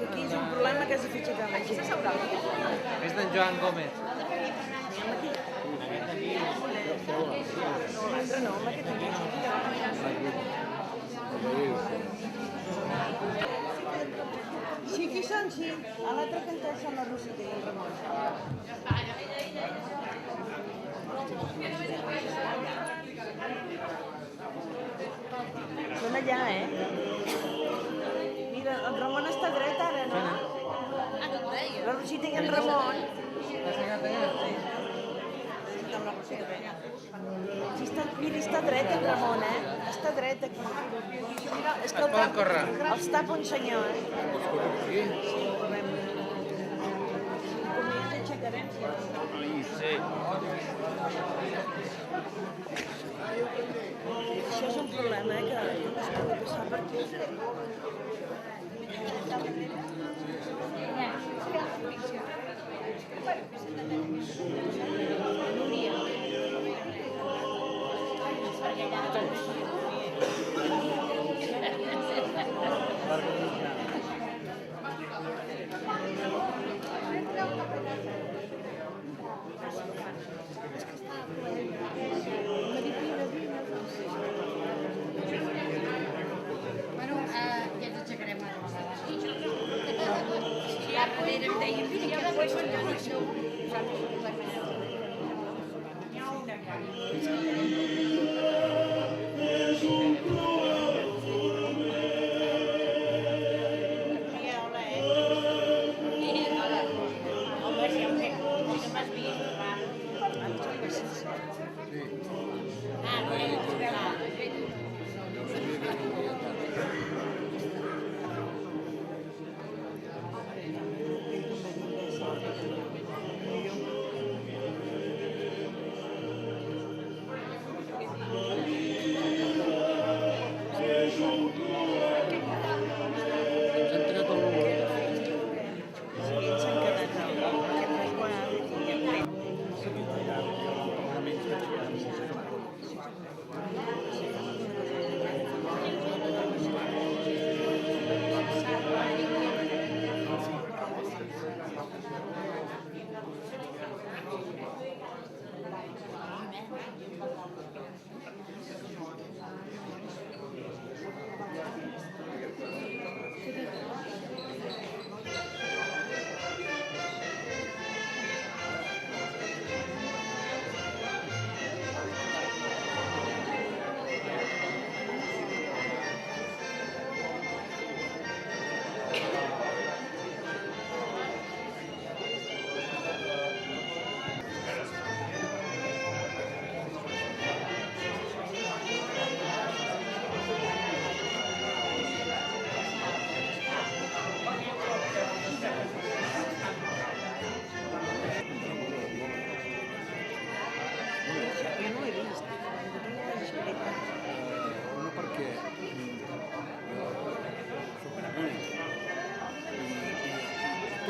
Aquí és un problema que s'ha fitxat a la gent. És d'en Joan Gómez. No, amb aquest aquí. Sí, qui són, sí. A l'altre cantó són la Rosita i el Ramon. Són allà, Mira, el Ramon està dret ara, no? La Rosita i el Ramon. Mira, està dret el Ramon, Està dret aquí. Mira, és que els tapa un senyor, Sí, correm. Com ells aixecarem, Sí. Això és un problema, que no es pot passar per aquí. Bueno, ja ens aixecarem una vegada. Ja podem dir, mira, ja ho vaig fer això.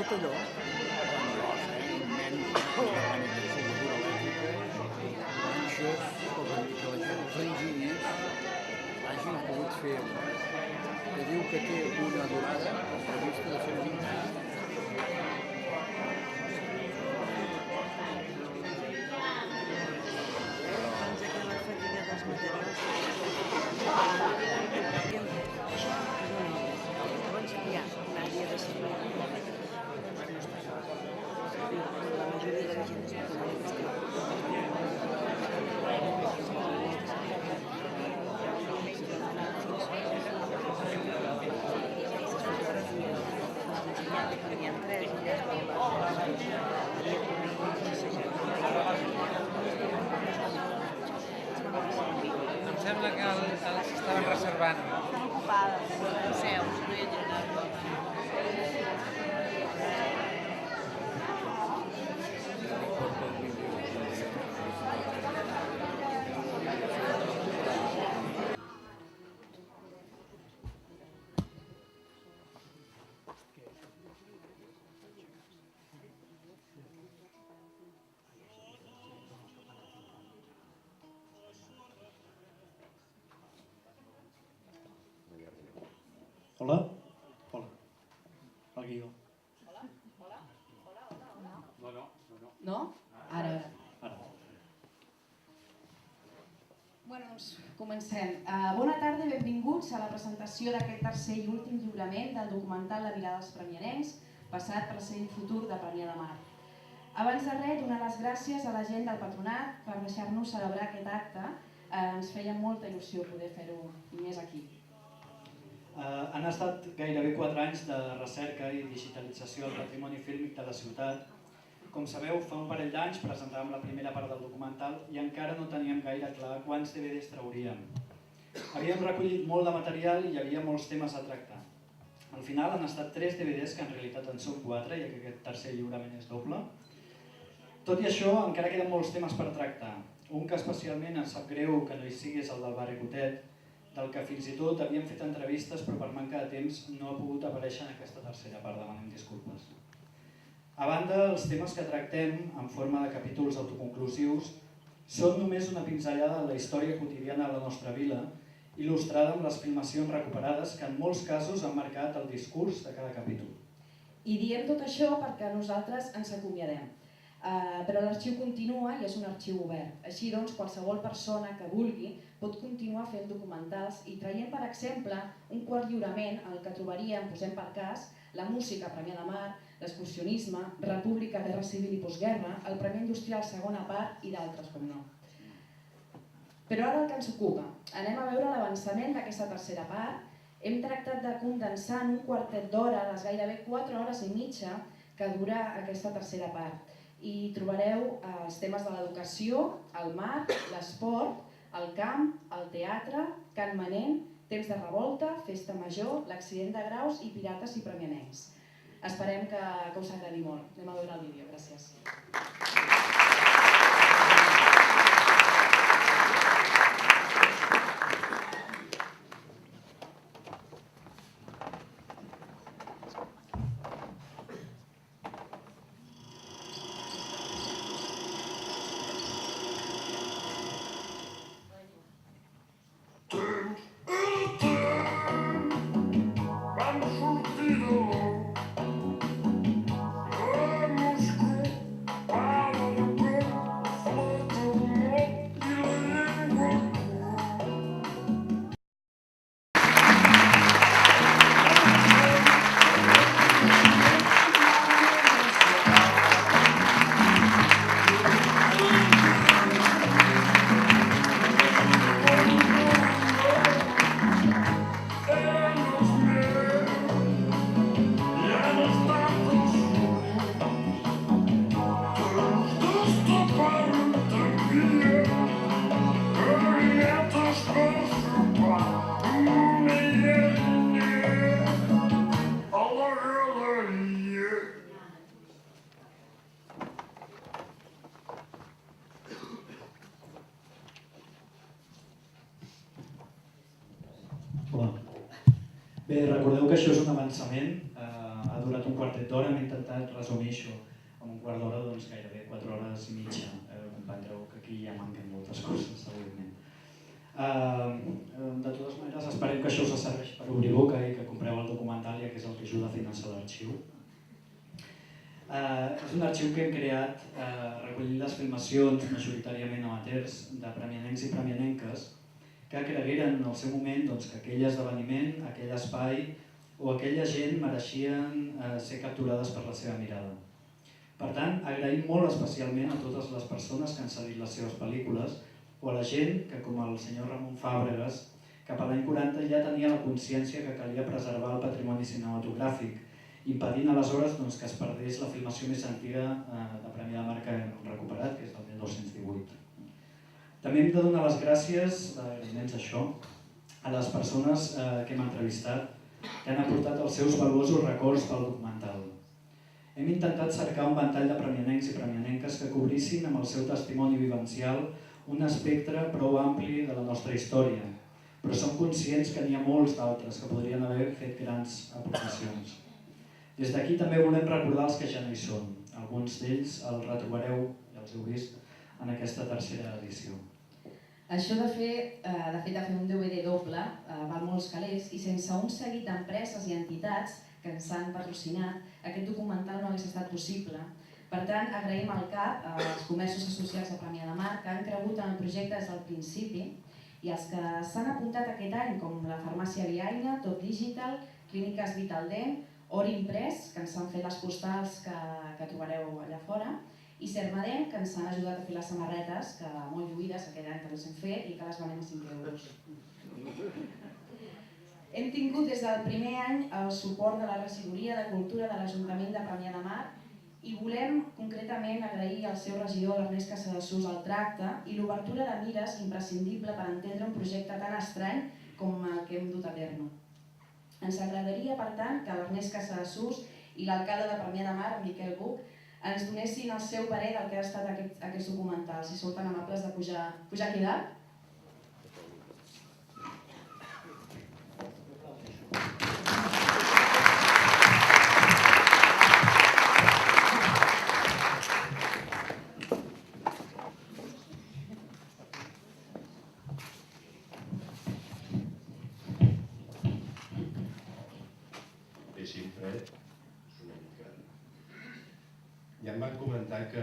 Torelló. Que la gent, els enginyers, hagin pogut fer que diu que té una durada prevista de 120 anys. Abans que la fatiga dels materials abans hi ha una àrea de servei. La majoria de la gent és Em sembla que estaven reservant. estan ocupades. Seus, no hi ha ningú. Hola? Hola. El guió. No? Ara. Ara. Bueno, doncs comencem. Bona tarda i benvinguts a la presentació d'aquest tercer i últim lliurament del documental La mirada dels premianencs, passat, present i futur de Premià de Mar. Abans de res, donar les gràcies a la gent del Patronat per deixar-nos celebrar aquest acte. Ens feia molta il·lusió poder fer-ho i més aquí. Han estat gairebé 4 anys de recerca i digitalització del patrimoni fílmic de la ciutat. Com sabeu, fa un parell d'anys presentàvem la primera part del documental i encara no teníem gaire clar quants DVDs trauríem. Havíem recollit molt de material i hi havia molts temes a tractar. Al final han estat 3 DVDs, que en realitat en són 4, ja que aquest tercer lliurament és doble. Tot i això, encara queden molts temes per tractar. Un que especialment ens sap greu que no hi sigui és el del barri Cotet, del que fins i tot havíem fet entrevistes però per manca de temps no ha pogut aparèixer en aquesta tercera part, demanem disculpes. A banda, els temes que tractem, en forma de capítols autoconclusius, són només una pinzellada de la història quotidiana de la nostra vila, il·lustrada amb les filmacions recuperades que en molts casos han marcat el discurs de cada capítol. I diem tot això perquè nosaltres ens acomiadem. Però l'arxiu continua i és un arxiu obert. Així doncs, qualsevol persona que vulgui pot continuar fent documentals i traient, per exemple, un quart lliurament en el que trobaríem, posem per cas, la música Premià de Mar, l'excursionisme, República, Guerra Civil i Postguerra, el Premià Industrial segona part i d'altres, com no. Però ara el que ens ocupa. Anem a veure l'avançament d'aquesta tercera part. Hem tractat de condensar en un quartet d'hora les gairebé 4 hores i mitja que dura aquesta tercera part. I trobareu els temes de l'educació, el mar, l'esport, el camp, el teatre, Can Manent, temps de revolta, festa major, l'accident de Graus i pirates i premianencs. Esperem que us agradi molt. Anem a veure el vídeo. Gràcies. Bé, recordeu que això és un avançament. ha durat un quartet d'hora, hem intentat resumir això en un quart d'hora, doncs gairebé 4 hores i mitja. Comprendreu que aquí ja manquen moltes coses, evidentment. De totes maneres, esperem que això us serveix per obrir boca i que compreu el documental, ja que és el que ajuda a finançar l'arxiu. És un arxiu que hem creat recollint les filmacions majoritàriament amateurs de premianencs i premianenques que cregueren en el seu moment que aquell esdeveniment, aquell espai o aquella gent mereixien ser capturades per la seva mirada. Per tant, agraïm molt especialment a totes les persones que han cedit les seves pel·lícules o a la gent que, com el senyor Ramon Fàbregas, cap a l'any 40 ja tenia la consciència que calia preservar el patrimoni cinematogràfic, impedint aleshores que es perdés la filmació més antiga de Premià de Mar que hem recuperat, que és del 1918. També hem de donar les gràcies, almenys això, a les persones que hem entrevistat, que han aportat els seus valuosos records pel documental. Hem intentat cercar un ventall de premianencs i premianenques que cobrissin amb el seu testimoni vivencial un espectre prou ampli de la nostra història, però som conscients que n'hi ha molts d'altres que podrien haver fet grans aportacions. Des d'aquí també volem recordar els que ja no hi són. Alguns d'ells els retrobareu, ja els heu vist, en aquesta tercera edició. Això de fet de fer un DVD doble val molts calés i sense un seguit d'empreses i entitats que ens han patrocinat, aquest documental no hagués estat possible. Per tant, agraïm al CAP, als comerços associats a Premià de Mar, que han cregut en el projecte des del principi, i els que s'han apuntat aquest any, com la Farmàcia Viaina, Tot Digital, Clíniques Vitaldent, Or Imprès, que ens han fet les postals que trobareu allà fora, i Sermadent, que ens han ajudat a fer les samarretes, que molt lluïdes aquest any que les hem fet i que les venem a 5 euros. Hem tingut des del primer any el suport de la Regidoria de Cultura de l'Ajuntament de Premià de Mar i volem concretament agrair al seu regidor, l'Ernest Casadesús, el tracte i l'obertura de mires imprescindible per entendre un projecte tan estrany com el que hem dut a terme. Ens agradaria, per tant, que l'Ernest Casadesús i l'alcalde de Premià de Mar, Miquel Buch, ens donessin el seu parer del que ha estat aquest documental, si sou tan amables de pujar aquí dalt. Deixi'm fred, és una mica... Ja em van comentar que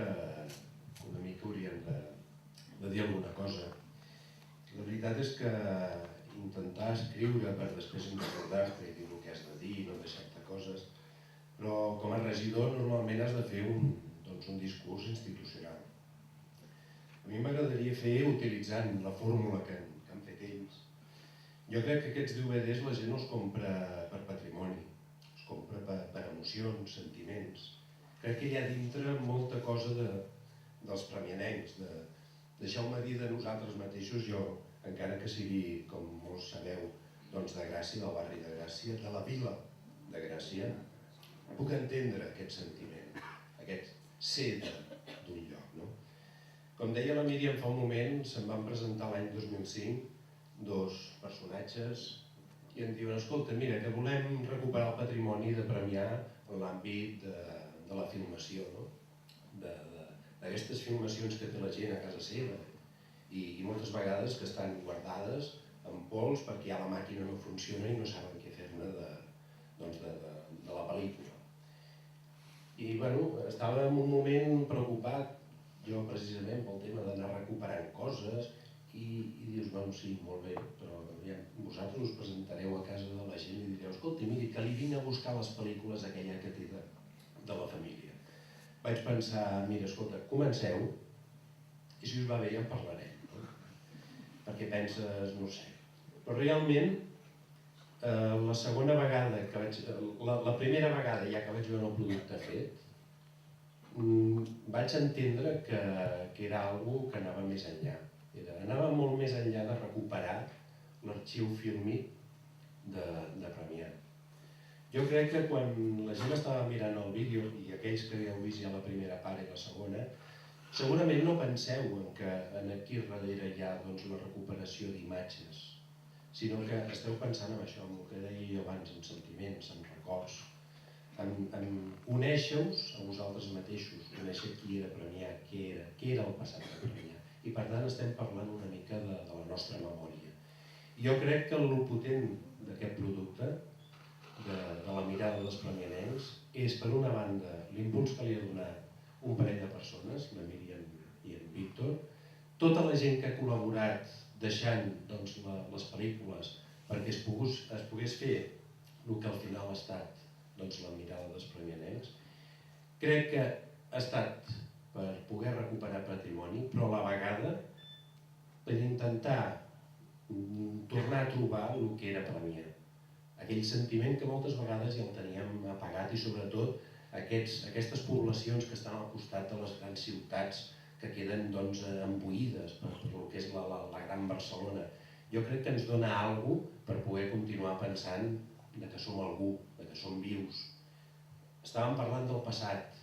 una mica haurien de dir alguna cosa. La veritat és que intentar escriure per després recordar-te i dir el que has de dir, no deixar-te coses, però com a regidor normalment has de fer un discurs institucional. A mi m'agradaria fer utilitzant la fórmula que han fet ells. Jo crec que aquests DVDs la gent els compra per patrimoni, els compra per emocions, sentiments. Crec que hi ha dintre molta cosa dels premianencs, de deixeu-me dir de nosaltres mateixos, jo, encara que sigui, com molts sabeu, de Gràcia, del barri de Gràcia, de la vila de Gràcia, puc entendre aquest sentiment, aquest ser d'un lloc. Com deia la Míriam fa un moment, se'm van presentar l'any 2005 dos personatges i em diuen, escolta, mira, que volem recuperar el patrimoni de Premià en l'àmbit de la filmació, d'aquestes filmacions que té la gent a casa seva i moltes vegades que estan guardades en pols perquè ja la màquina no funciona i no saben què fer-ne de la pel·lícula. I estava en un moment preocupat, jo precisament pel tema d'anar recuperant coses i dius, sí, molt bé, però vosaltres us presentareu a casa de la gent i direu, escolta, miri, que li vinc a buscar les pel·lícules aquella que té de la família. Vaig pensar, mira, escolta, comenceu i si us va bé ja en parlarem. Perquè penses, no sé. Però realment, la segona vegada que vaig... La primera vegada ja que vaig veure el producte fet, vaig entendre que era alguna que anava més enllà. Anava molt més enllà de recuperar l'arxiu fílmic de Premià. Jo crec que quan la gent estava mirant el vídeo, i aquells que heu vist ja la primera part i la segona, segurament no penseu que aquí darrere hi ha la recuperació d'imatges, sinó que esteu pensant en això, en el que deia jo abans, en sentiments, en records, Uneixeu-vos a vosaltres mateixos, uneixeu qui era premiat, què era el passat de Premià. I per tant estem parlant una mica de la nostra memòria. Jo crec que el potent d'aquest producte, de la mirada dels premianencs, és per una banda l'impuls que li ha donat un parell de persones, la Míriam i en Víctor, tota la gent que ha col·laborat deixant les pel·lícules perquè es pogués fer el que al final ha estat la mirada dels premianencs. Crec que ha estat per poder recuperar patrimoni, però a la vegada per intentar tornar a trobar el que era Premià. Aquell sentiment que moltes vegades ja el teníem apagat i sobretot aquestes poblacions que estan al costat de les grans ciutats que queden embuïdes per el que és la gran Barcelona. Jo crec que ens dona alguna cosa per poder continuar pensant que som algú, que som vius. Estàvem parlant del passat,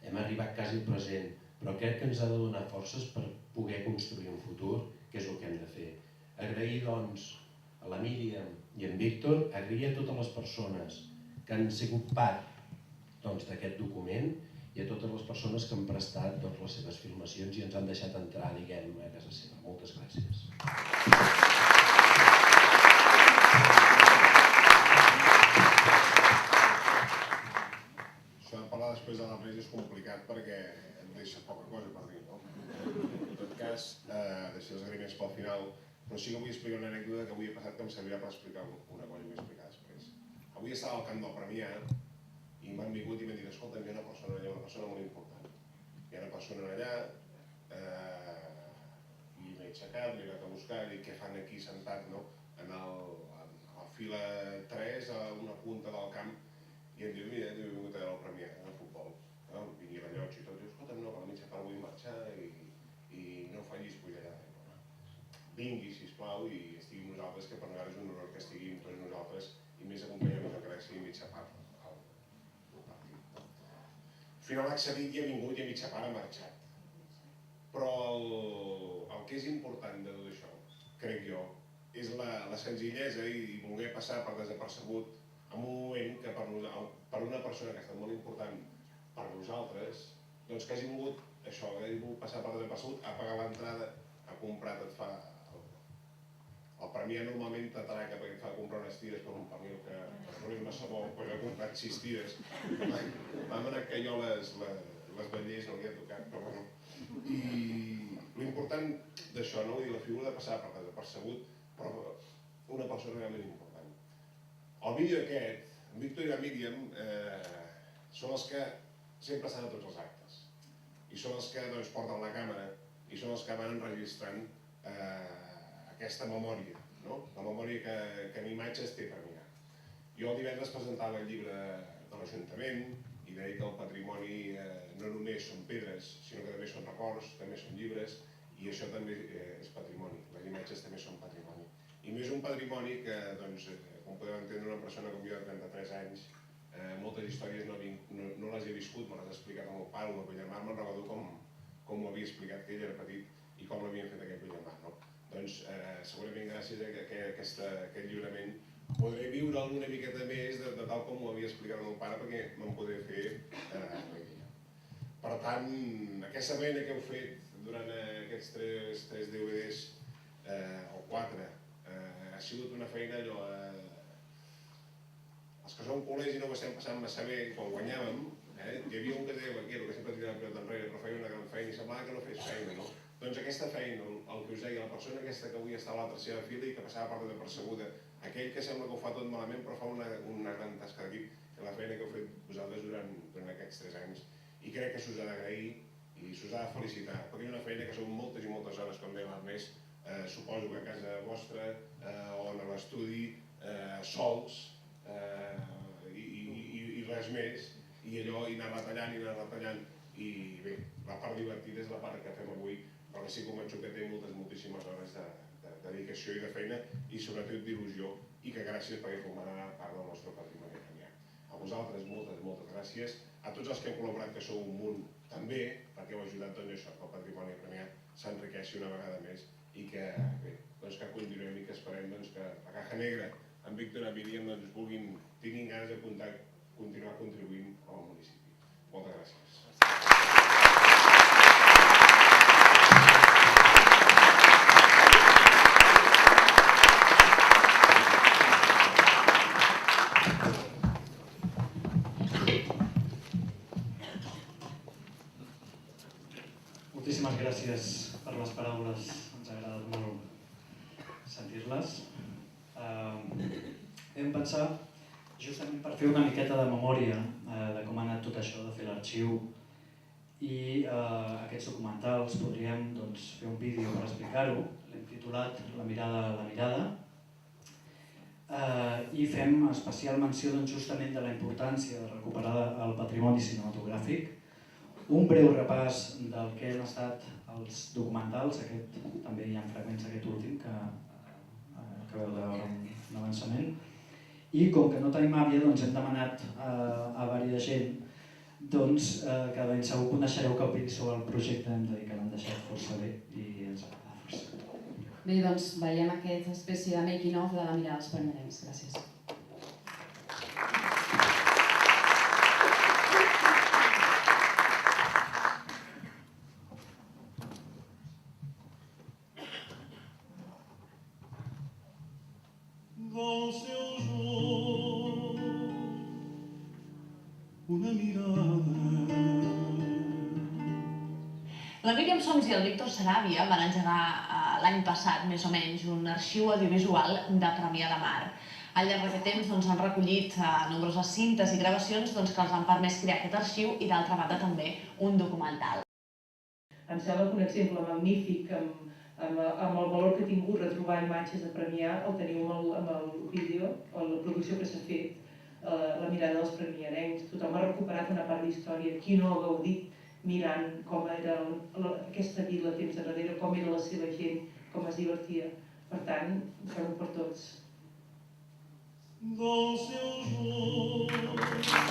hem arribat quasi al present, però crec que ens ha de donar forces per poder construir un futur, que és el que hem de fer. Agrair, doncs, a la Míriam i en Víctor, agrair a totes les persones que han sigut part d'aquest document i a totes les persones que han prestat les seves filmacions i ens han deixat entrar, diguem, a casa seva. Moltes gràcies. Això de parlar després de la presa és complicat perquè et deixa poca cosa per dir, no? En tot cas, deixo els agraïments pel final, però sí que vull explicar una anècdota que avui he passat que em servirà per explicar una cosa que vull explicar després. Avui estava al camp del Premià i m'han vingut i m'han dit, escolta, hi ha una persona allà, una persona molt important. Hi ha una persona allà i m'he aixecat, m'he anat a buscar i dic, què fan aquí sentat, no? En la fila 3, a una punta del camp, i em diu, mira, he vingut a veure el Premià de futbol. Vingui a la llotja i tot, diu, escolta'm, no, que a la mitja part vull marxar i no fallis pujar allà. Vingui, sisplau, i estigui amb nosaltres, que per nosaltres és un honor que estigui amb tots nosaltres i més acompanyament que sigui mitja part al partit. Al final ha accedit i ha vingut i a mitja part ha marxat. Però el que és important de tot això, crec jo, és la senzillesa i voler passar per desapercebut en un moment que per una persona que ha estat molt important per nosaltres, doncs que hagi volgut això, que hagi volgut passar per desapercebut, ha pagat l'entrada, ha comprat, et fa... El Premià normalment t'atraca perquè et fa comprar unes tires per un pernil que no és massa bo, però he comprat 6 tires. Vam anar que jo les vetllers no li he tocat, però bueno. I l'important d'això, no? Vull dir, la figura de passar per desapercebut, però una persona realment important. El vídeo aquest, en Víctor i la Míriam, són els que sempre estan a tots els actes. I són els que porten la càmera i són els que van enregistrant aquesta memòria, no? La memòria que en imatges té Premià. Jo el divendres presentava el llibre de l'Ajuntament i deia que el patrimoni no només són pedres, sinó que també són records, també són llibres, i això també és patrimoni, les imatges també són patrimoni. I més un patrimoni que, com podeu entendre, una persona com jo de 33 anys, moltes històries no les he viscut, me les ha explicat el meu pare, el meu vell germà, me'n recordo com ho havia explicat que ell era petit i com l'havien fet aquest vell germà, no? Doncs segurament gràcies a aquest lliurament podré viure'l una miqueta més de tal com ho havia explicat el meu pare perquè me'n podré fer una idea. Per tant, aquesta feina que heu fet durant aquests 3 DVDs o 4 ha sigut una feina allò... Els que som culers i no ho estem passant massa bé, quan guanyàvem, hi havia un que deia vaquero, que sempre tirava la pilota enrere, però feia una gran feina i semblava que no fes feina, no? Doncs aquesta feina, el que us deia, la persona aquesta que avui està a la tercera fila i que passava per desapercebuda, aquell que sembla que ho fa tot malament però fa una gran tasca d'equip, que la feina que heu fet vosaltres durant aquests 3 anys, i crec que s'us ha d'agrair i s'us ha de felicitar, perquè és una feina que són moltes i moltes hores, com deia l'Ernest, suposo que a casa vostra o en l'estudi, sols, i res més, i allò, i anar retallant, i bé, la part divertida és la part que fem avui, perquè sí que convenço que té moltíssimes hores de dedicació i de feina i sobretot d'il·lusió i que gràcies perquè formarà part del nostre patrimoni premià. A vosaltres moltes gràcies, a tots els que heu col·laborat que sou un munt també, perquè heu ajudat doncs això, que el patrimoni premià s'enriqueixi una vegada més i que continuem i que esperem que la Caja Negra, en Víctor i en Míriam tinguin ganes de continuar contribuint al municipi. Moltes gràcies. Moltíssimes gràcies per les paraules, ens ha agradat molt sentir-les. Vam pensar, justament per fer una miqueta de memòria de com ha anat tot això de fer l'arxiu i aquests documentals, podríem fer un vídeo per explicar-ho. L'hem titulat La mirada a la mirada i fem especial menció justament de la importància de recuperar el patrimoni cinematogràfic, un breu repàs del que han estat els documentals, també hi ha fragments d'aquest últim que acabeu de veure un avançament, i com que no tenim àvia hem demanat a diversa gent que ben segur coneixereu que opini sobre el projecte, hem de dir que l'han deixat força bé i ens agrada força. Bé, doncs veiem aquesta espècie de making of de La mirada als primerencs. Gràcies. Dels seus ulls una mirada. La Míriam Soms i el Víctor Saràbia van engegar l'any passat, més o menys, un arxiu audiovisual de Premià de Mar. Al llarg d'aquest temps han recollit nombroses cintes i gravacions que els han permès crear aquest arxiu i, d'altra banda, també un documental. Em sembla que un exemple magnífic amb el valor que ha tingut retrobar imatges de Premià el teniu amb el vídeo, o la producció que s'ha fet, La mirada dels premiarencs. Tothom ha recuperat una part d'història. Qui no ha gaudit mirant com era aquesta vila temps enrere, com era la seva gent, com es divertia. Per tant, fem-ho per tots. Dels seus ulls.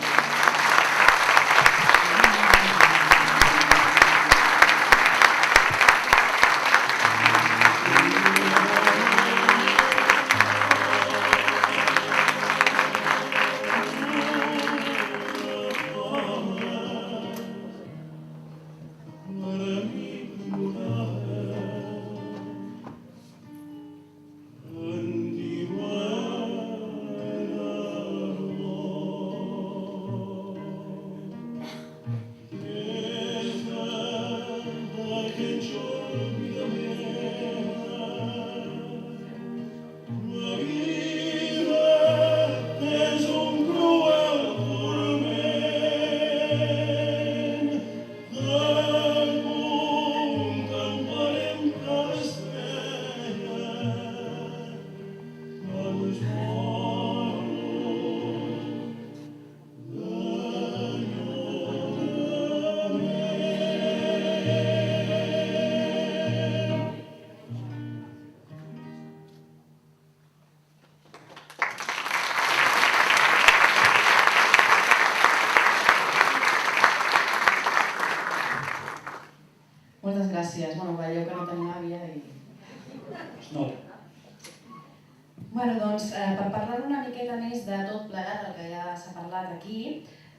Moltes gràcies. Veieu que no tenim àvia i... No. Doncs, per parlar una miqueta més de tot plegat, el que ja s'ha parlat aquí,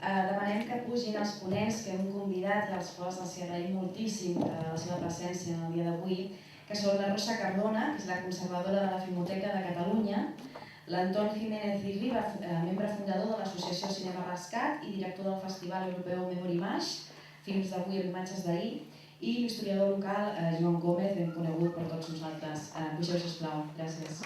demanem que pugin els ponents que hem convidat i als quals els agraïm moltíssim la seva presència en el dia d'avui, que són la Rosa Cardona, que és la conservadora de la Filmoteca de Catalunya, l'Anton Jiménez Irriba, membre fundador de l'Associació Cinema Rescat i director del Festival Europeu Memory Mash, Films d'avui amb imatges d'ahir, i l'historiador local Joan Gómez, ben conegut per tots nosaltres. Pugeu, sisplau. Gràcies.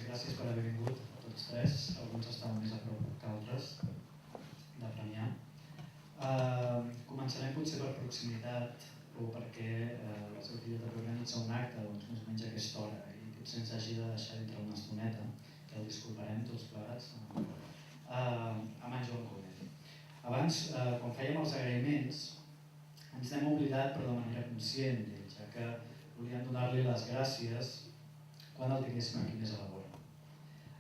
Gràcies per haver vingut, a tots tres. Alguns estaven més a prop que altres de Premià. Començarem potser per proximitat o perquè la seva filla també organitza un acte més o menys a aquesta hora i potser ens hagi de deixar dintre una estoneta, que el disculparem tots plegats, amb en Joan Gómez. Abans, quan fèiem els agraïments, ens n'hem oblidat però de manera conscient, ja que volíem donar-li les gràcies quan el tinguéssim aquí més a la vora.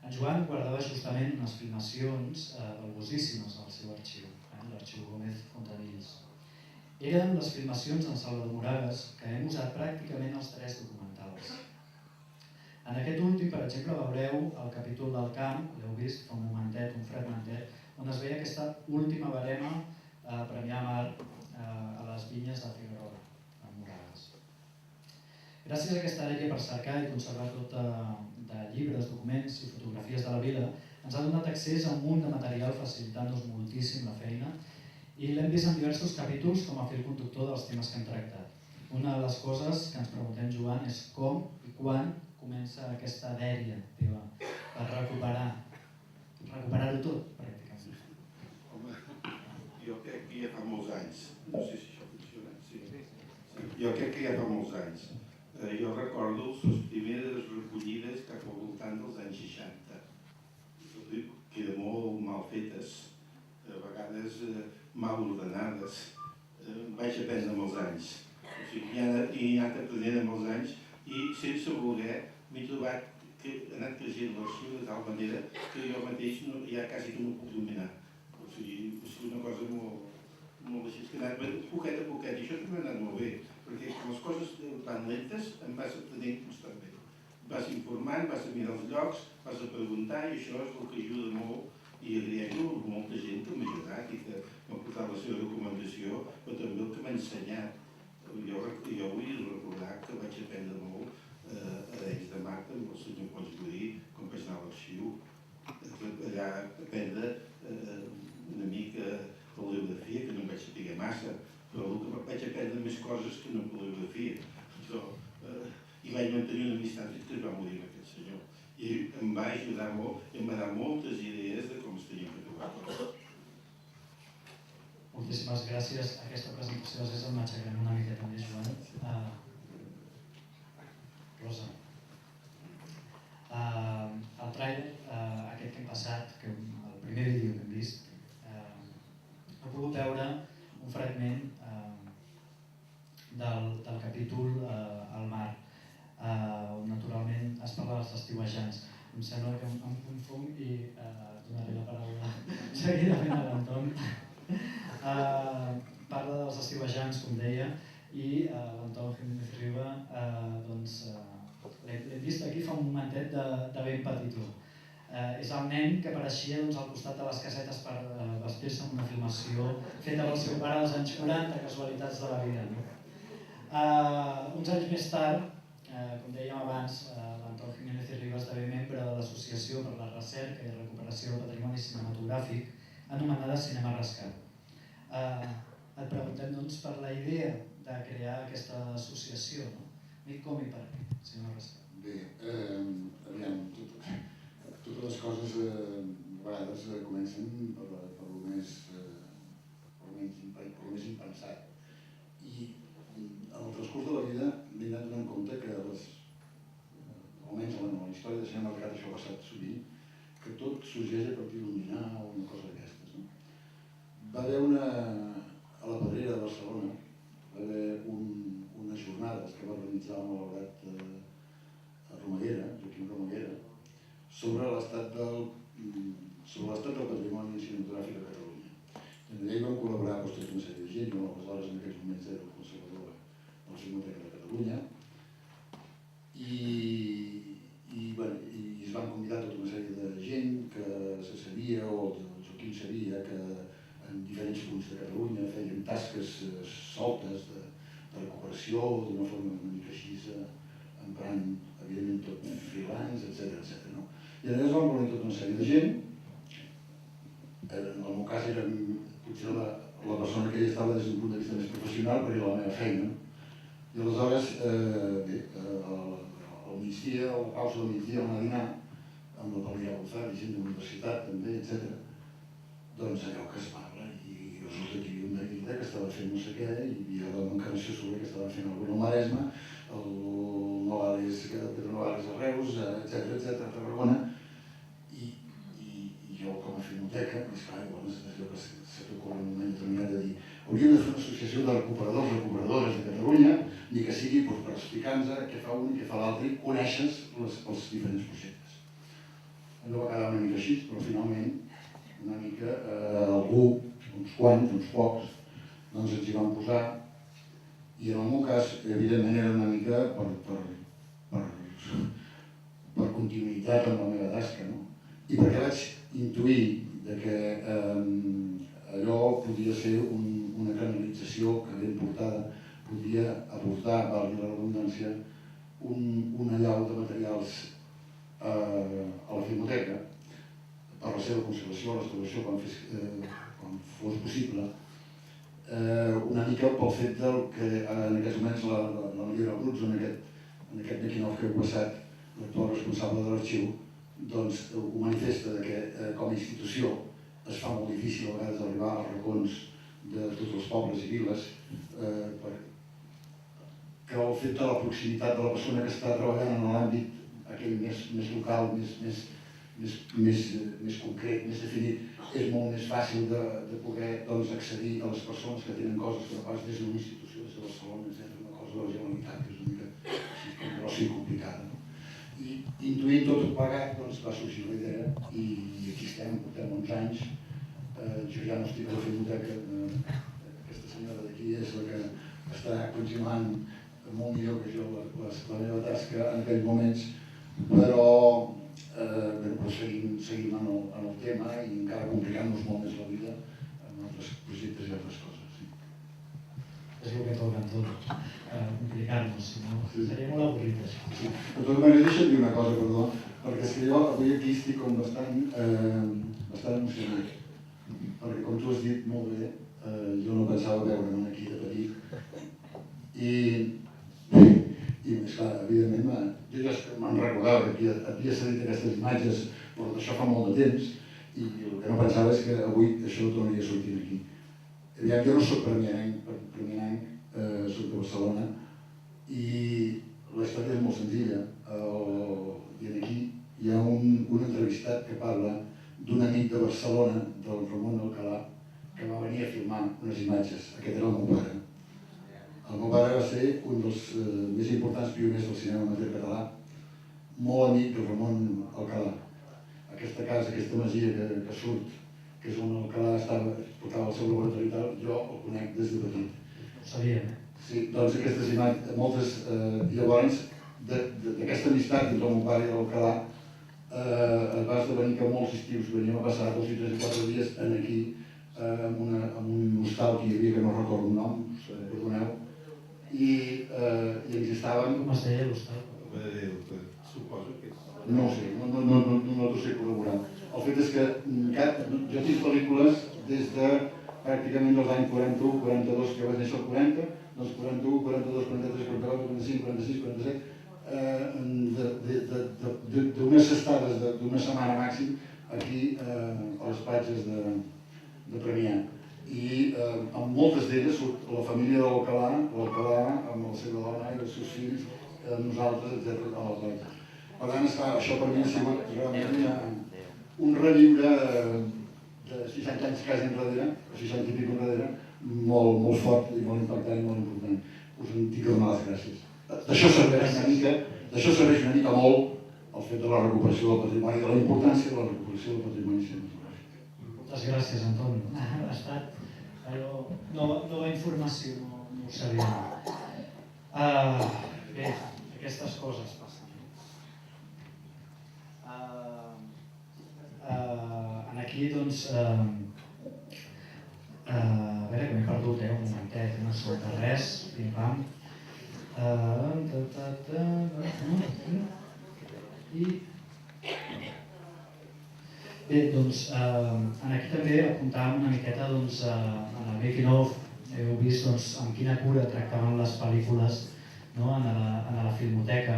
En Joan guardava justament unes filmacions valuosíssimes al seu arxiu, l'arxiu Gómez Fontanills. Eren les filmacions d'en Salvador Moragas que hem usat pràcticament els 3 documentals. En aquest últim, per exemple, veureu el capítol del camp, l'heu vist fa un momentet, un fragmentet, on es veia aquesta última barema Premià Mar a les vinyes de Figuerola, a Moragas. Gràcies a aquesta àrea per cercar i conservar tot de llibres, documents i fotografies de la vila, ens ha donat accés a un munt de material facilitant-nos moltíssim la feina i l'hem vist en diversos capítols com a fil conductor dels temes que hem tractat. Una de les coses que ens preguntem, Joan, és com i quan comença aquesta dèria teva per recuperar-ho tot, pràcticament. Home, jo crec que ja fa molts anys, no sé si això funciona, sí. Jo crec que ja fa molts anys. Jo recordo les primeres recollides cap al voltant dels anys 60, que eren molt mal fetes, a vegades mal ordenades. Vaig aprendre amb els anys. O sigui, he anat aprenent amb els anys i sense voler m'he trobat que he anat creixent l'arxiu de tal manera que jo mateix ja quasi que no puc dominar. O sigui, és una cosa molt així, que he anat poquet a poquet, i això també m'ha anat molt bé, perquè les coses tan lentes em vas aprenent constantment. Vas informant, vas a mirar els llocs, vas a preguntar, i això és el que ajuda molt, i agraeixo a molta gent que m'ha ajudat i que m'ha portat la seva documentació, però també el que m'ha ensenyat. Jo vull recordar que vaig aprendre molt a Arenys de Mar, amb el senyor Pons Godí, quan vaig anar a l'arxiu, allà aprendre una mica de l'orografia, que no em vaig saber massa, però vaig aprendre més coses que no amb l'orografia. I vaig mantenir una amistat fins que es va morir amb aquest senyor. I em va ajudar molt i em va dar moltes idees de com es tenien que trobar. Moltíssimes gràcies. Aquesta presentació és el matxagrem una miqueta més, Joan. Rosa. El trailer, aquest que hem passat, el primer vídeo que hem vist, he pogut veure un fragment del capítol al mar, on naturalment es parla dels estiuejants. Em sembla que em confonc i donaré la paraula seguidament a l'Anton. Parla dels estiuejants, com deia, i l'Anton Jiménez Riba l'hem vist aquí fa un momentet de ben petitó. És el nen que apareixia al costat de les casetes per vestir-se en una filmació feta pel seu pare als anys 40, casualitats de la vida. Uns anys més tard, com dèiem abans, l'Anton Jiménez Riba esdevé membre de l'Associació per la Recerca i Recuperació del Patrimoni Cinematogràfic, anomenada Cinema Rescat. Et preguntem doncs per la idea de crear aquesta associació, no? Com i per què, Cinema Rescat? Bé, aviam, totes les coses a vegades comencen per lo més impensat. I en el transcurs de la vida m'he anat donant compte que almenys en la història de cinema Rescat això ha passat sovint, que tot sorgeix a partir d'un dinar o una cosa d'aquestes. Va haver a la Pedrera de Barcelona, va haver unes jornades que va organitzar el malaurat Romaguera, Joaquim Romaguera, sobre l'estat del patrimoni cinematogràfic a Catalunya. En allà hi vam col·laborar tota una sèrie de gent, jo aleshores en aquells moments era el conservador de la Filmoteca de Catalunya, i es van convidar tota una sèrie de gent que se sabia, o el Joaquim sabia, que en diferents punts de Catalunya feien tasques soltes de recuperació d'una forma una mica així, emprant, evidentment, tot freelance, etc. I llavors vam reunir tota una sèrie de gent. En el meu cas era potser la persona que hi estava des d'un punt de vista més professional, perquè era la meva feina. I aleshores, al migdia, a la pausa del migdia, vam anar a dinar amb la Paulina González, gent de la universitat també, etc. Doncs allò que es parla, i resulta que hi havia una guilda que estava fent no sé què, i hi havia l'Encarnació Soler que estava fent alguna al Maresme, el Pedro Nogales a Reus, etc. a Tarragona, i jo com a filmoteca, perquè esclar, llavors és allò que se t'ocorre en un moment determinat de dir hauríem de fer una associació de recuperadors i recuperadores de Catalunya, ni que sigui per explicar-nos què fa un i què fa l'altre i conèixer els diferents projectes. Allò va quedar una mica així, però finalment una mica algú, uns quants, uns pocs, doncs ens hi van posar i en el meu cas, evidentment, era una mica per continuïtat amb la meva tasca, no? I perquè vaig intuir que allò podia ser una canalització que ben portada podia aportar, valgui la redundància, una allau de materials a la Filmoteca per la seva conservació, restauració, quan fos possible, una mica pel fet que en aquests moments la Mariona Bruts, en aquest making-of que heu passat, l'actual responsable de l'arxiu, doncs ho manifesta que com a institució es fa molt difícil a vegades arribar als racons de tots els pobles i viles, que el fet de la proximitat de la persona que està treballant en l'àmbit aquell més local, més concret, més definit, és molt més fàcil de poder accedir a les persones que tenen coses que no pas des d'una institució, des de Barcelona, etc., una cosa de la Generalitat, que és una mica així grossa i complicada. I intuint tot plegat va sorgir la idea i aquí estem, portem 11 anys. Jo ja no estic a la Filmoteca, aquesta senyora d'aquí és la que està continuant molt millor que jo la meva tasca en aquells moments, però seguim en el tema i encara complicant-nos molt més la vida en altres projectes i altres coses. És el que toca en tot, complicar-nos, si no seria molt avorrit això. De tota manera, deixa'm dir una cosa, perdó, perquè és que jo avui aquí estic com bastant emocionat, perquè com tu has dit molt bé, jo no pensava veure'm aquí de petit i esclar, evidentment, jo ja me'n recordava que havia cedit aquestes imatges, però d'això fa molt de temps i el que no pensava és que avui això tornaria a sortir aquí. Jo no soc premianenc, soc de Barcelona i la història és molt senzilla. I aquí hi ha un entrevistat que parla d'un amic de Barcelona, del Ramon Alcalà, que va venir a filmar unes imatges. Aquest era el meu pare. El meu pare va ser un dels més importants pioners del cinema amateur català, molt amic del Ramon Alcalà. Aquesta casa, aquesta masia que surt, que és on Alcalà portava el seu laboratori i tal, jo el conec des de petit. Ho sabíem, Sí, doncs aquestes imatges, moltes... Llavors, d'aquesta amistat entre el meu pare i l'Alcalà, es va esdevenir que molts estius veníem a passar 2 i 3 i 4 dies aquí, amb un hostal que hi havia, que no recordo el nom, perdoneu, i ens estàvem... Com es deia l'hostal? Suposo que... No ho sé, no t'ho sé corroborar. El fet és que jo tinc pel·lícules des de pràcticament dels anys 41, 42, que vaig néixer al 40, doncs 41, 42, 43, 44, 45, 46, 47, d'unes estades d'una setmana màxim aquí a les platges de Premià. I amb moltes d'elles surt la família de l'Alcalà amb la seva dona i els seus fills, nosaltres, etc. a la platja. Per tant, això per mi ha sigut realment un reviure de 60 anys quasi enrere, o 60 i pico enrere, molt fort i molt impactant i molt important. Us en tinc que donar les gràcies. D'això serveix una mica molt el fet de la recuperació del patrimoni, de la importància de la recuperació del patrimoni cinematogràfic. Moltes gràcies, Antonio. Ha estat nova informació, no ho sabíem. Bé, aquestes coses passen. Aquí, doncs, a veure, que m'he perdut, un momentet, no sóc de res, pim-pam. Bé, doncs, aquí també apuntàvem una miqueta en el making-of, heu vist amb quina cura tractaven les pel·lícules en la Filmoteca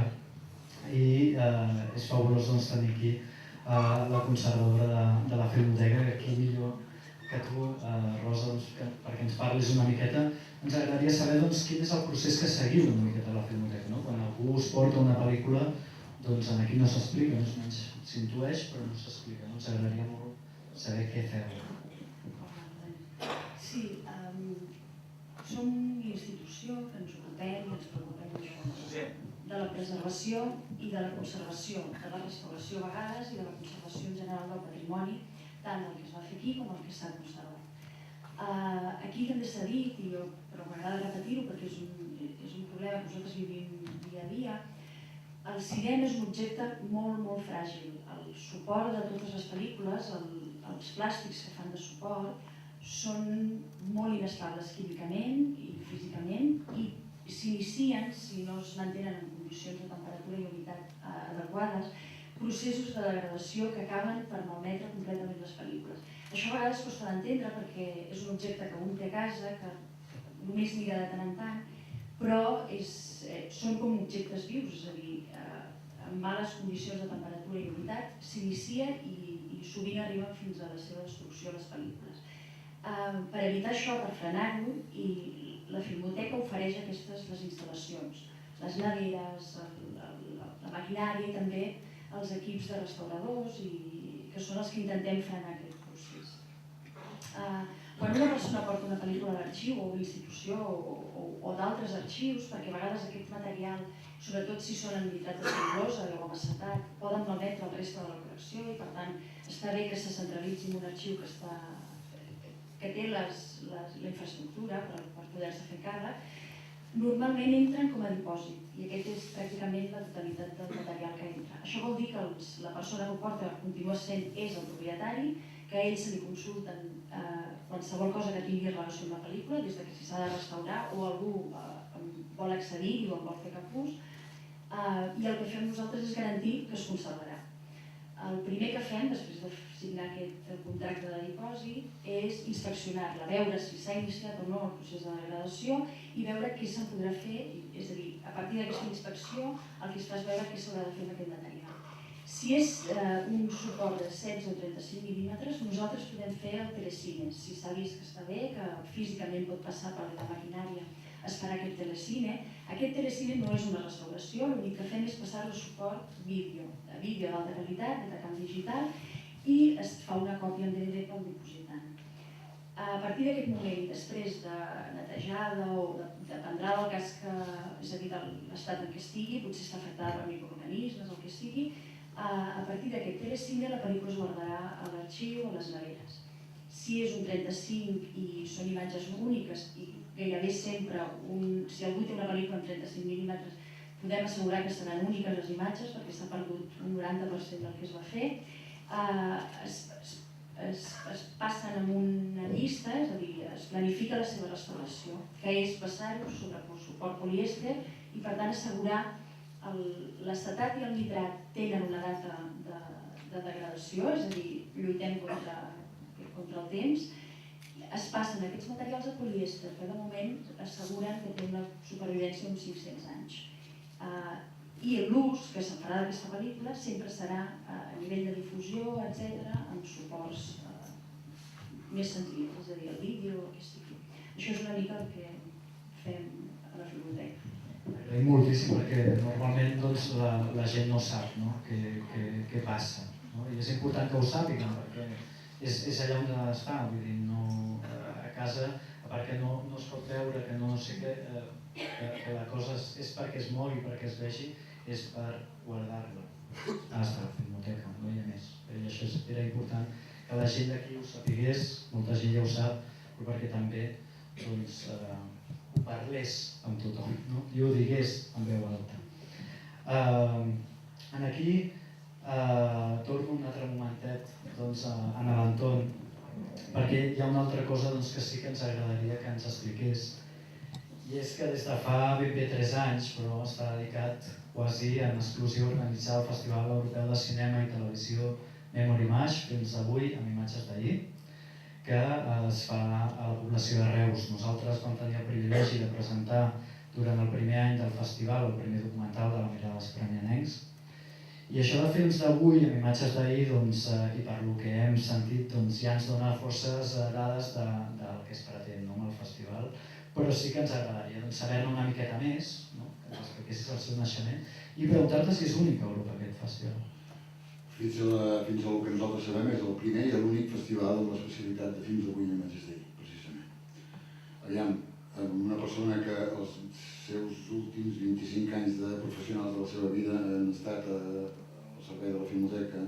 i és fabulós tenir aquí la conservadora de la Filmoteca, que aquí millor que tu, Rosa, perquè ens parlis una miqueta. Ens agradaria saber quin és el procés que seguiu una miqueta a la Filmoteca. Quan algú us porta una pel·lícula, doncs aquí no s'explica, s'intueix però no s'explica. Ens agradaria molt saber què feu. Som una institució que ens ocupem i ens preocupem de la preservació i de la conservació, de la restauració a vegades i de la conservació en general del patrimoni, tant el que es va fer aquí com el que s'ha conservat. Aquí també s'ha dit, però m'agrada repetir-ho perquè és un problema que nosaltres vivim dia a dia, el cinema és un objecte molt, molt fràgil. El suport de totes les pel·lícules, els plàstics que fan de suport, són molt inestables químicament i físicament i s'inicien, si no es mantenen en condicions de temperatura i humitat adequades, processos de degradació que acaben per malmetre completament les pel·lícules. Això a vegades costa d'entendre perquè és un objecte que un té a casa, que només mira de tant en tant, però són com objectes vius, és a dir, en males condicions de temperatura i humitat s'inicia i sovint arriben fins a la seva destrucció a les pel·lícules. Per evitar això, per frenar-ho, la Filmoteca ofereix aquestes les instal·lacions, les neveres, la maquinària i també els equips de restauradors, que són els que intentem frenar aquest procés. Quan una persona porta una pel·lícula a l'arxiu o a una institució o d'altres arxius, perquè a vegades aquest material, sobretot si són en nitrat de cel·lulosa o amb acetat, poden malmetre el reste de la col·lecció i per tant està bé que se centralitzi en un arxiu que té la infraestructura per poder-se fer càrrec, normalment entren com a dipòsit i aquest és pràcticament la totalitat del material que entra. Això vol dir que la persona que ho porta continua sent el propietari, que a ell se li consulten qualsevol cosa que tingui relació amb la pel·lícula, des que si s'ha de restaurar o algú vol accedir i o en vol fer cap ús, i el que fem nosaltres és garantir que es conservarà. El primer que fem, després de signar aquest contracte de dipòsit, és inspeccionar-la, veure si s'ha iniciat o no el procés de degradació i veure què se'n podrà fer, és a dir, a partir d'aquesta inspecció el que es fa és veure què s'haurà de fer amb aquest material. Si és un suport de 16 o 35 mil·límetres, nosaltres podem fer el telecine. Si s'ha vist que està bé, que físicament pot passar per la maquinària es farà aquest telecine. Aquest telecine no és una restauració, l'únic que fem és passar-lo a suport vídeo d'alta qualitat, de tacant digital, i es fa una còpia en DVD pel dipositant. A partir d'aquest moment, després de netejada o dependrà del cas que, és a dir, de l'estat en què estigui, potser està afectada per microorganismes, el que sigui, a partir d'aquest telecine la pel·lícula es guardarà a l'arxiu o a les neveres. Si és un 35 i són imatges úniques i gairebé sempre, si algú té una pel·lícula amb 35 mil·límetres, podem assegurar que seran úniques les imatges perquè s'ha perdut un 90% del que es va fer. Es passen amb una llista, és a dir, es planifica la seva restauració, que és passar-ho sobre suport polièster i per tant assegurar l'acetat i el nitrat tenen una data de degradació, és a dir, lluitem contra el temps. Es passen aquests materials a polièster que de moment asseguren que té una supervivència d'uns 500 anys. I l'ús que se'n farà d'aquesta pel·lícula sempre serà a nivell de difusió, etc., amb suports més senzills, és a dir, el vídeo o el que sigui. Això és una mica el que fem a la Filmoteca. Agraïm moltíssim perquè normalment la gent no sap què passa. I és important que ho sàpiguen perquè és allà on està, vull dir, a casa, perquè no es pot veure que no sé què, que la cosa és perquè es mogui, perquè es vegi, és per guardar-la. Està a la Filmoteca, no hi ha més. I això era important que la gent d'aquí ho sapigués, molta gent ja ho sap, però perquè també ho parlés amb tothom i ho digués en veu alta. Aquí torno un altre momentet a l'Anton, perquè hi ha una altra cosa que sí que ens agradaria que ens expliqués, i és que des de fa ben bé 3 anys, però està dedicat quasi en exclusiva a organitzar el Festival Europeu de Cinema i Televisió Memory Image, fins avui amb imatges d'ahir, que es fa a la població de Reus. Nosaltres vam tenir el privilegi de presentar durant el primer any del festival el primer documental de la mirada dels premianencs. I això de fins d'avui, amb imatges d'ahir, i per lo que hem sentit, ja ens dona forces dades del que es pretén amb el festival, però sí que ens agradaria saber-ne una miqueta més, que ens expliquessis el seu naixement, i preguntar-te si és únic a Europa aquest festival. Fins al que nosaltres sabem és el primer i l'únic festival amb l'especialitat de films d'avui i imatges d'ahir, precisament. Aviam, persona que els seus últims 25 anys de professionals de la seva vida han estat al servei de la Filmoteca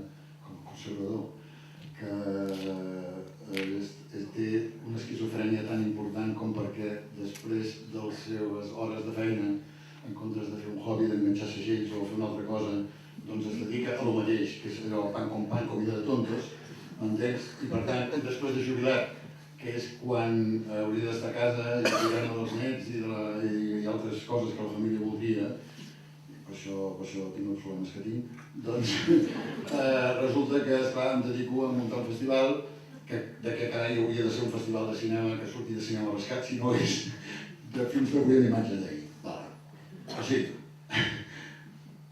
com a conservador, que té una esquizofrènia tan important com perquè després de les seves hores de feina, en comptes de fer un hobby d'enganxar segells o fer una altra cosa, doncs es dedica a lo mateix, que és allò pan con pan, comida de tontos, m'entens? I per tant, després de jubilat, que és quan hauria d'estar a casa i cuidant dels nets i altres coses que la família voldria, per això tinc els problemes que tinc, doncs resulta que, esclar, em dedico a muntar un festival de què carai hauria de ser un festival de cinema que surti de cinema rescat, si no és de films que vull d'imatge d'ahir. O sigui,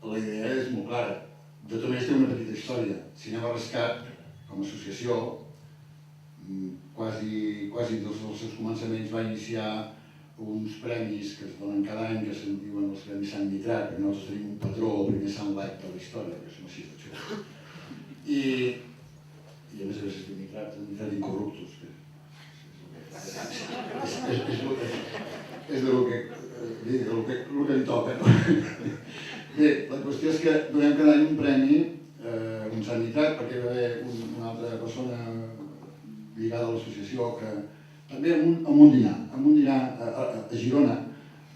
la idea és molt clara. De tot més té una petita història. Cinema Rescat, com a associació, quasi dels seus començaments va iniciar uns premis que es donen cada any, que se'n diuen els Premis Sant Nitrat, perquè nosaltres tenim un patró, el primer Sant Light de la història, que som així de xulos. I a més és de nitrat incorruptos, que és del que li toca. Bé, la qüestió és que donem cada any un premi, un Sant Nitrat, perquè hi va haver una altra persona lligada a l'associació que també amb un dinar a Girona,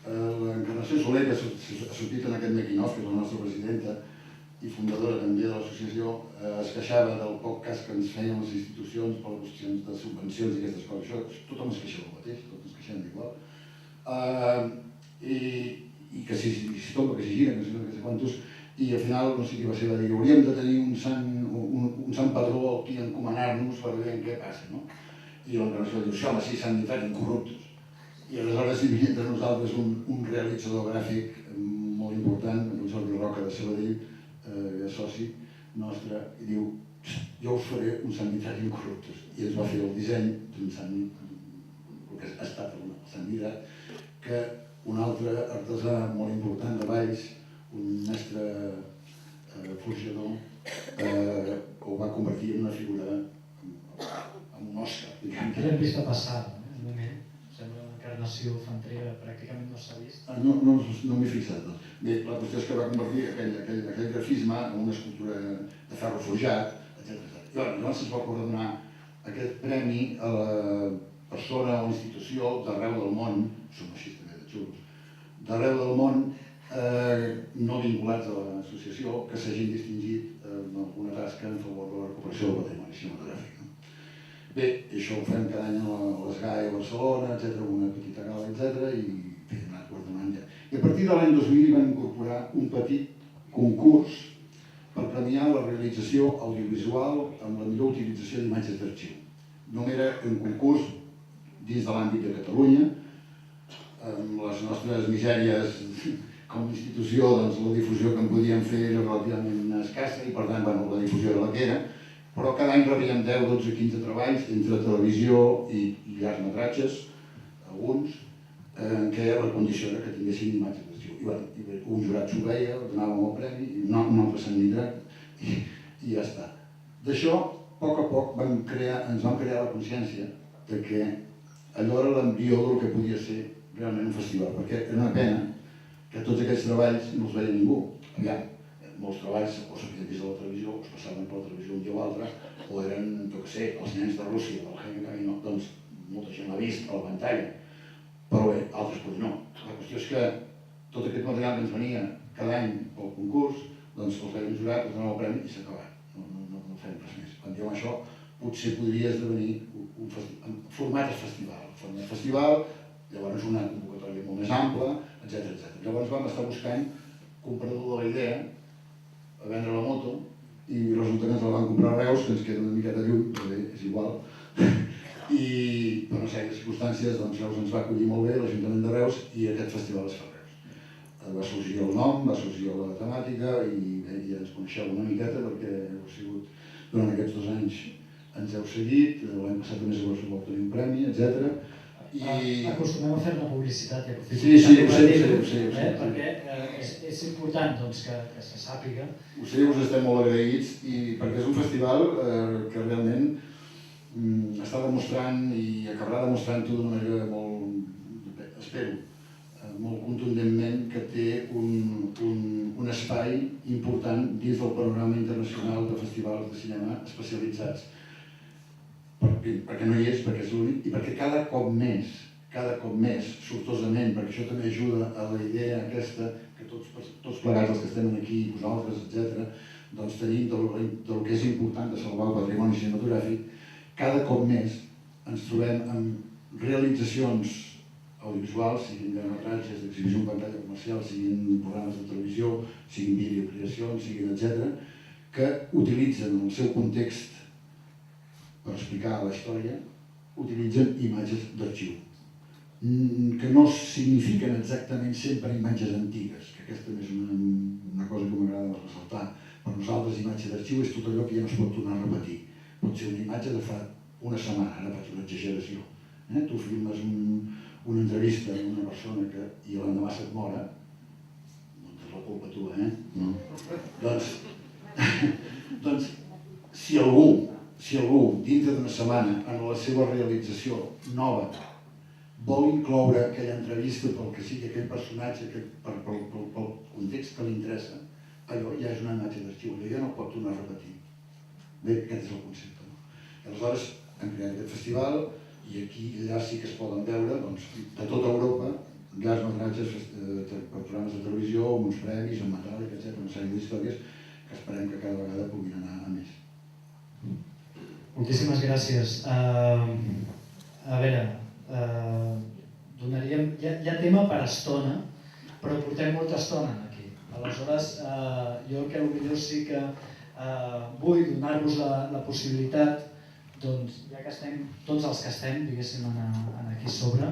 l'Encarnació Soler, que ha sortit en aquest making-of, que és la nostra presidenta i fundadora també de l'associació, es queixava del poc cas que ens feien les institucions per qüestions de subvencions i aquestes coses. Això tothom es queixa del mateix, tots ens queixem d'igual. I que si tomba, que si gira, que no sé quantos, i al final, no sé qui va ser, va dir, hauríem de tenir un sant padró aquí a encomanar-nos per veure què passa, no? I l'Encarnació diu, home, sí, Sant Nitrat incorruptos. I aleshores hi havia entre nosaltres un realitzador gràfic molt important, el Jordi Roca de Sabadell, que és soci nostre, i diu, jo us faré un Sant Nitrat incorruptos. I ens va fer el disseny d'un Sant Nitrat, el que ha estat el Sant Nitrat, que un altre artesà molt important de Valls, un mestre forjador, ho va convertir en una figura, en un Òscar. Que l'hem vist a passar, un moment. Sembla una encarnació fantrera, pràcticament no s'ha vist. No m'he fixat. Bé, la qüestió és que va convertir aquell grafisme en una escultura de ferro forjat, etc. Llavors es va poder donar aquest premi a la persona o institució d'arreu del món, som així també de xulos, d'arreu del món, no vinculats a l'associació, que s'hagin distingit en alguna tasca en favor de la recuperació del patrimoni cinematogràfic. Bé, això ho fem cada any a l'ESGAE a Barcelona, etc., una petita gala, etc., i hem anat guardonant ja. I a partir de l'any 2000 hi vam incorporar un petit concurs per premiar la realització audiovisual amb la millor utilització d'imatges d'arxiu. No era un concurs dins de l'àmbit de Catalunya, amb les nostres misèries com a institució, doncs la difusió que en podíem fer era relativament escassa i per tant, la difusió era la que era, però cada any rebíem 10, 12, 15 treballs entre televisió i llargmetratges, alguns, en què la condició era que tinguessin imatges d'arxiu. I un jurat s'ho veia, donàvem el premi, i un altre Sant Nitrat, i ja està. D'això, a poc ens vam crear la consciència que allò era l'embrió del que podia ser realment un festival, perquè era una pena que tots aquests treballs no els veia ningú. Aviam, molts treballs o s'havien vist a la televisió, o es passaven per la televisió un dia o l'altre, o eren, jo què sé, els nens de Rússia, del Jaime Camino, doncs molta gent l'ha vist a la pantalla, però bé, altres potser no. La qüestió és que tot aquest material que ens venia cada any pel concurs, doncs els veiem jurat, els donem el premi i s'ha acabat. No fem res més. Quan diem això, potser podria esdevenir un format festival. Format festival, llavors una convocatòria molt més ampla, etc. Llavors vam estar buscant comprador de la idea a vendre la moto i resulta que ens la van comprar a Reus, que ens queda una miqueta lluny, però bé, és igual. I per una sèrie de circumstàncies, doncs Reus ens va acollir molt bé, l'Ajuntament de Reus, i aquest festival es fa a Reus. Va sorgir el nom, va sorgir la temàtica i bé, ja ens coneixeu una miqueta perquè heu sigut, durant aquests 2 anys ens heu seguit, l'any passat també us vau tenir un premi, etc. Acostumem a fer-ne publicitat i aprofito ho sé, perquè és important que se sàpiga. Ho sé, us estem molt agraïts perquè és un festival que realment està demostrant i acabarà demostrant-ho d'una manera molt espero, molt contundentment que té un espai important dins del panorama internacional de festivals de cinema especialitzats. Perquè no hi és, perquè és l'únic, i perquè cada cop més, sortosament, perquè això també ajuda a la idea aquesta que tots plegats els que estem aquí, vosaltres, etc., doncs tenim del que és important de salvar el patrimoni cinematogràfic, cada cop més ens trobem amb realitzacions audiovisuals, siguin llargmetratges d'exhibició en pantalla comercial, siguin programes de televisió, siguin videocreacions, siguin etc., que utilitzen el seu context per explicar la història, utilitzen imatges d'arxiu, que no signifiquen exactament sempre imatges antigues, que aquesta és una cosa que m'agrada ressaltar. Per nosaltres, imatge d'arxiu és tot allò que ja no es pot tornar a repetir. Pot ser una imatge de fa una setmana, ara faig una exageració. Tu filmes una entrevista amb una persona i l'endemà se't mora, no tens la culpa tu, Doncs, si algú, dintre d'una setmana, en la seva realització nova, vol incloure aquella entrevista pel que sigui aquell personatge, pel context que li interessa, allò ja és una imatge d'arxiu, allò ja no pot tornar a repetir. Bé, aquest és el concepte. Aleshores, hem creat aquest festival i aquí i allà sí que es poden veure de tota Europa llargmetratges per programes de televisió, amb uns premis, amb metàl·lic, etc., una sèrie d'històries que esperem que cada vegada puguin anar a més. Moltíssimes gràcies. A veure, donaríem... Hi ha tema per estona, però portem molta estona aquí. Aleshores, jo que potser sí que vull donar-vos la possibilitat, doncs, ja que estem, tots els que estem, diguéssim, aquí sobre,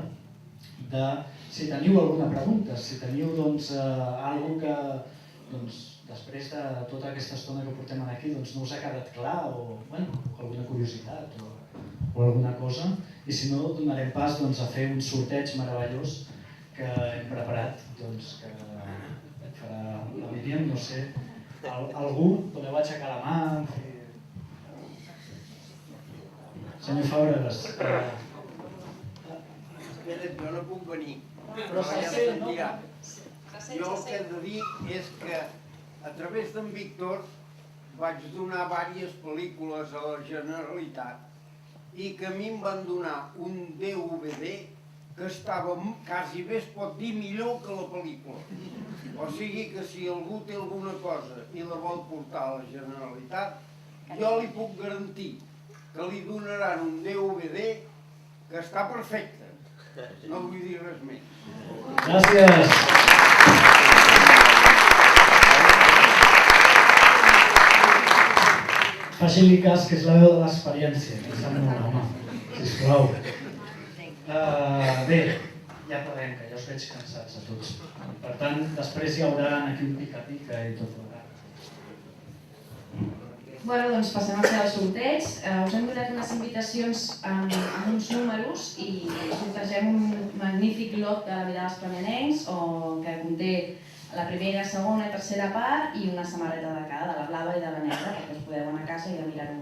de si teniu alguna pregunta, si teniu alguna que, després de tota aquesta estona que portem aquí, no us ha quedat clar, o alguna curiositat, o alguna cosa, i si no, donarem pas a fer un sorteig meravellós que hem preparat, que farà la Míriam, no sé, algú, podeu aixecar la mà, senyor Fàbregas. Jo no puc venir. Però se sent, no? Jo el que he de dir és que a través d'en Víctor vaig donar diverses pel·lícules a la Generalitat i que a mi em van donar un DVD que estava quasi bé, es pot dir, millor que la pel·lícula. O sigui que si algú té alguna cosa i la vol portar a la Generalitat, jo li puc garantir que li donaran un DVD que està perfecte. No vull dir res més. Gràcies. Faci-li cas, que és la veu de l'experiència. Home, sisplau. Bé, ja parlem, que ja us veig cansats a tots. Per tant, després hi haurà aquí un pica-pica i tot plegat. Bueno, doncs passem a fer el sorteig. Us hem donat unes invitacions amb uns números i sortegem un magnífic lot de la vida dels premianencs que conté la primera, segona i tercera part i una samarreta de cada, de la blava i de la negra, perquè us podeu anar a casa i a mirar-ho.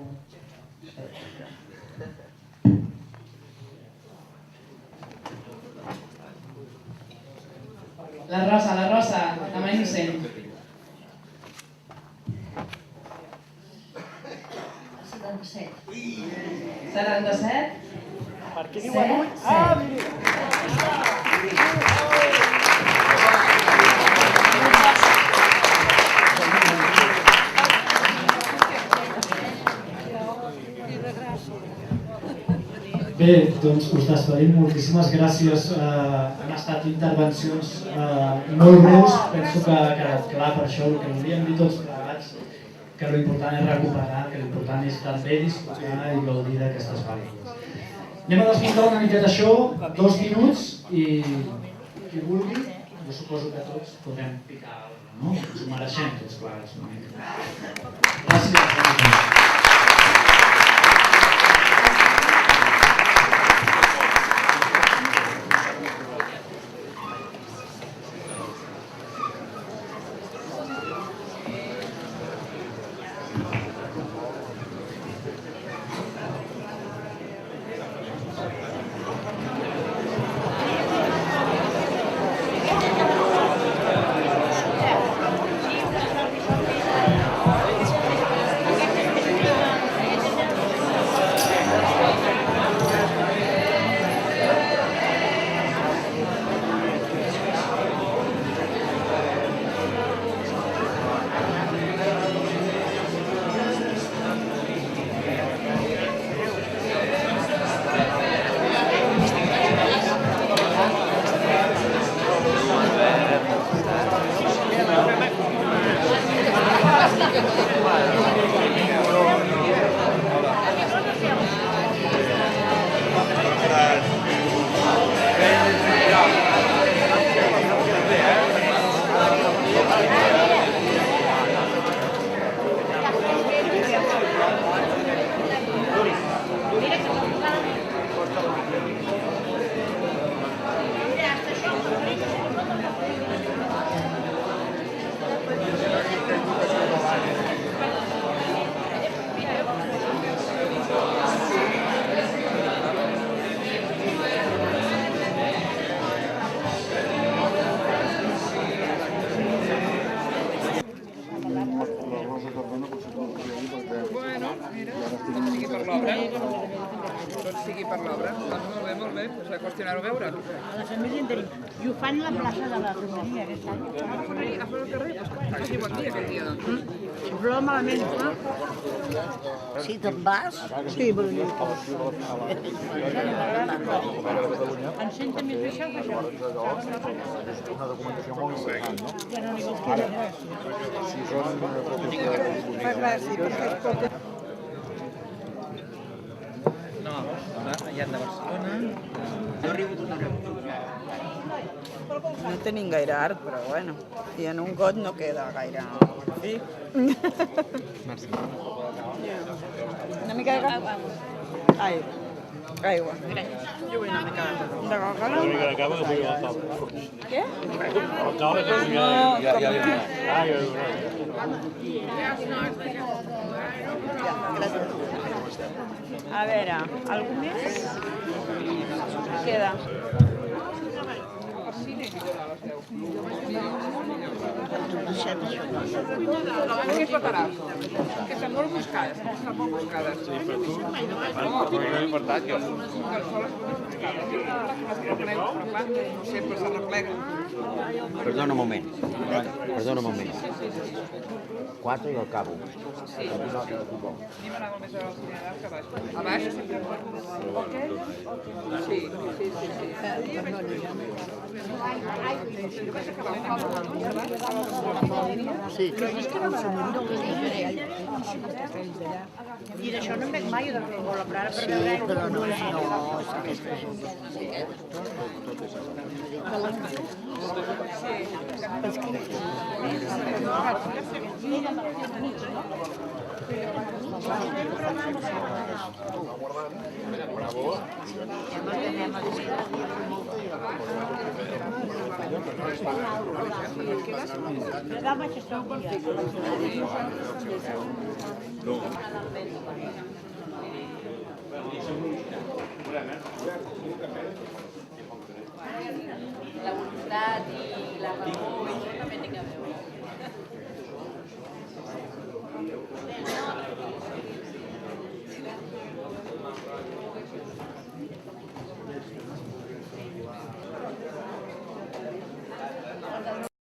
La rosa, demà innocent. 77. 77? Per què diuen 8? Ah, mira! Bé, doncs us despedim. Moltíssimes gràcies. Han estat intervencions molt breus. Penso que ha quedat clar per això el que volíem dir tots plegats, que l'important és recuperar, que l'important és també disfrutar i gaudir d'aquestes pel·lícules. Anem a desmuntar una mica d'això, 2 minuts, i qui vulgui, jo suposo que tots podrem picar alguna, no? Ens ho mereixem tots plegats una mica. Gràcies. s'ha de qüestionar-ho a veure. A la família en tenim. I ho fan a la plaça de la Romeria aquest any. A fora al carrer, faci bon dia aquest dia, doncs. Si plou malament, no? Si te'n vas? Sí, però no. Encén també això, que això. Una documentació molt important, no? Ja no n'hi vols Ara, dir res. si són Fa gràcia, perquè es pot... No, hi ha de Barcelona. Jo arribo tot arreu. No tenim gaire art, però bueno, i en un got no queda gaire... Sí? Merci. Una mica de cava? Ai, aigua. Jo vull una mica de Coca-Cola. Una mica de cava que vull agafar. Què? El cava que vull A veure, algú més? Queda. Què es petaràs? Que estan molt buscades, estan molt buscades. Sí, però tu... No he importat, jo. No sempre s'arrepleguen. Perdona un moment. Perdona un moment. 4 i el cabo. Sí. A mi m'agrada més el cuinar que a baix. A baix? Sí, sí, sí. Sí. Però és que no m'ha no ho diré. I d'això no em veig mai de futbol, però ara per veure... Sí, però no, és aquesta gent. La voluntat i la raó, això també té que veure.